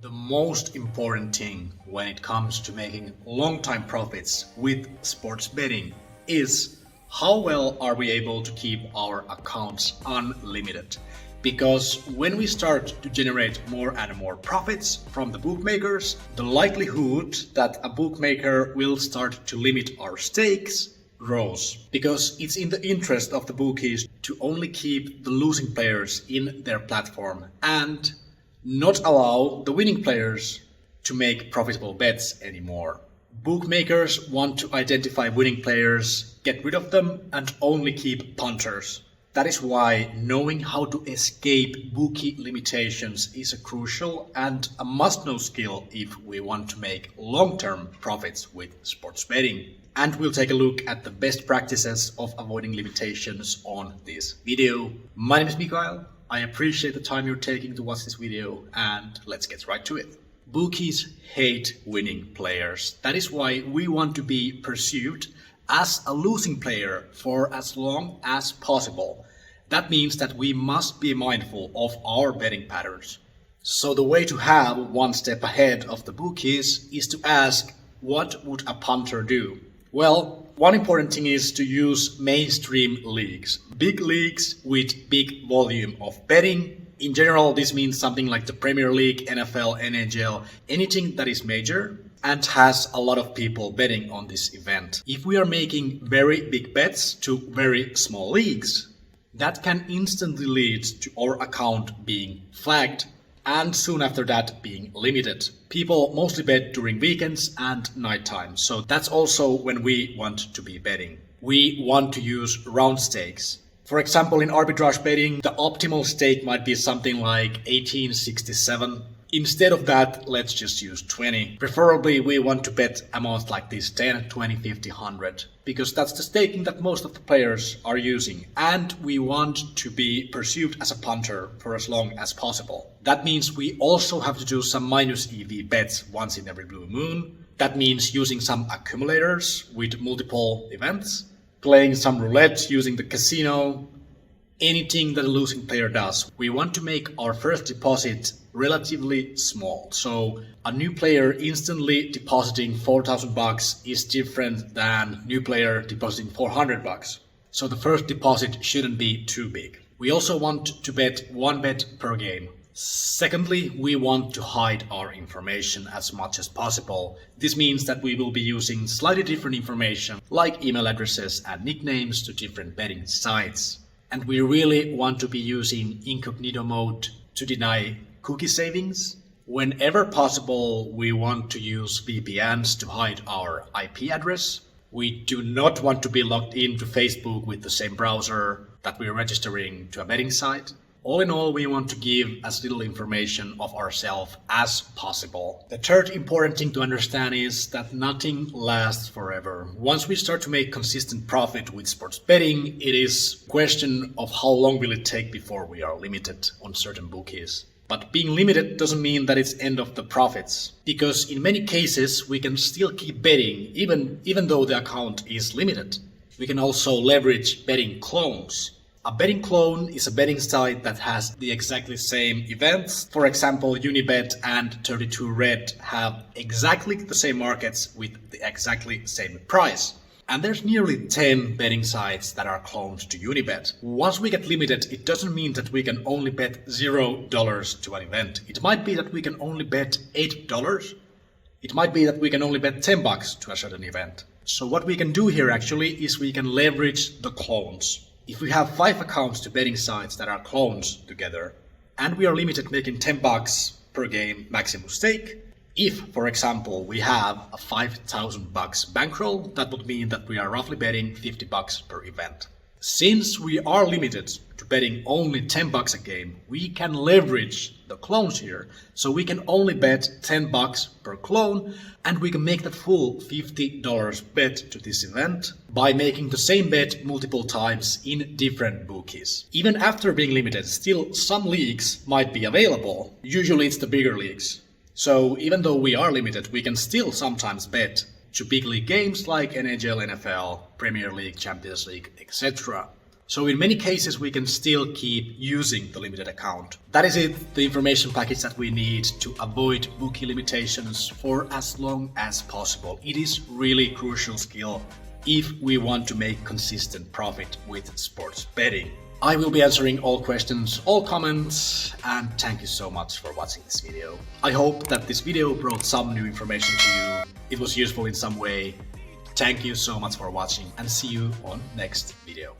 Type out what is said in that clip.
The most important thing when it comes to making long-time profits with sports betting is how well are we able to keep our accounts unlimited. Because when we start to generate more and more profits from the bookmakers, the likelihood that a bookmaker will start to limit our stakes grows. Because it's in the interest of the bookies to only keep the losing players in their platform and not allow the winning players to make profitable bets anymore. Bookmakers want to identify winning players, get rid of them, and only keep punters. That is why knowing how to escape bookie limitations is a crucial and a must-know skill if we want to make long-term profits with sports betting. And we'll take a look at the best practices of avoiding limitations on this video. My name is Mikael. I appreciate the time you're taking to watch this video, and let's get right to it. Bookies hate winning players. That is why we want to be perceived as a losing player for as long as possible. That means that we must be mindful of our betting patterns. So the way to have one step ahead of the bookies is to ask, what would a punter do? Well, one important thing is to use mainstream leagues. Big leagues with big volume of betting. In general, this means something like the Premier League, NFL, NHL, anything that is major and has a lot of people betting on this event. If we are making very big bets to very small leagues, that can instantly lead to our account being flagged and soon after that being limited. People mostly bet during weekends and nighttime, so that's also when we want to be betting. We want to use round stakes. For example, in arbitrage betting, the optimal stake might be something like 1867. Instead of that, let's just use 20. Preferably, we want to bet amounts like this 10, 20, 50, 100, because that's the staking that most of the players are using. And we want to be perceived as a punter for as long as possible. That means we also have to do some minus EV bets once in every blue moon. That means using some accumulators with multiple events, playing some roulette using the casino, anything that a losing player does. We want to make our first deposit relatively small. So a new player instantly depositing $4,000 is different than new player depositing $400. So the first deposit shouldn't be too big. We also want to bet one bet per game. Secondly, we want to hide our information as much as possible. This means that we will be using slightly different information like email addresses and nicknames to different betting sites. And we really want to be using incognito mode to deny cookie savings. Whenever possible, we want to use VPNs to hide our IP address. We do not want to be logged into Facebook with the same browser that we're registering to a betting site. All in all, we want to give as little information of ourselves as possible. The third important thing to understand is that nothing lasts forever. Once we start to make consistent profit with sports betting, it is a question of how long will it take before we are limited on certain bookies. But being limited doesn't mean that it's end of the profits, because in many cases we can still keep betting even though the account is limited. We can also leverage betting clones. A betting clone is a betting site that has the exactly same events. For example, Unibet and 32Red have exactly the same markets with the exactly same price. And there's nearly 10 betting sites that are cloned to Unibet. Once we get limited, it doesn't mean that we can only bet $0 to an event. It might be that we can only bet $8. It might be that we can only bet $10 to a certain event. So what we can do here actually is we can leverage the clones. If we have 5 accounts to betting sites that are clones together, and we are limited making $10 per game maximum stake, if, for example, we have a $5,000 bankroll, that would mean that we are roughly betting $50 per event. Since we are limited to betting only $10 a game, we can leverage the clones here. So we can only bet $10 per clone, and we can make that full $50 bet to this event by making the same bet multiple times in different bookies. Even after being limited, still some leagues might be available. Usually it's the bigger leagues. So even though we are limited, we can still sometimes bet to big league games like NHL, NFL, Premier League, Champions League, etc. So in many cases, we can still keep using the limited account. That is it, the information package that we need to avoid bookie limitations for as long as possible. It is really crucial skill if we want to make consistent profit with sports betting. I will be answering all questions, all comments, and thank you so much for watching this video. I hope that this video brought some new information to you. It was useful in some way. Thank you so much for watching and see you on next video.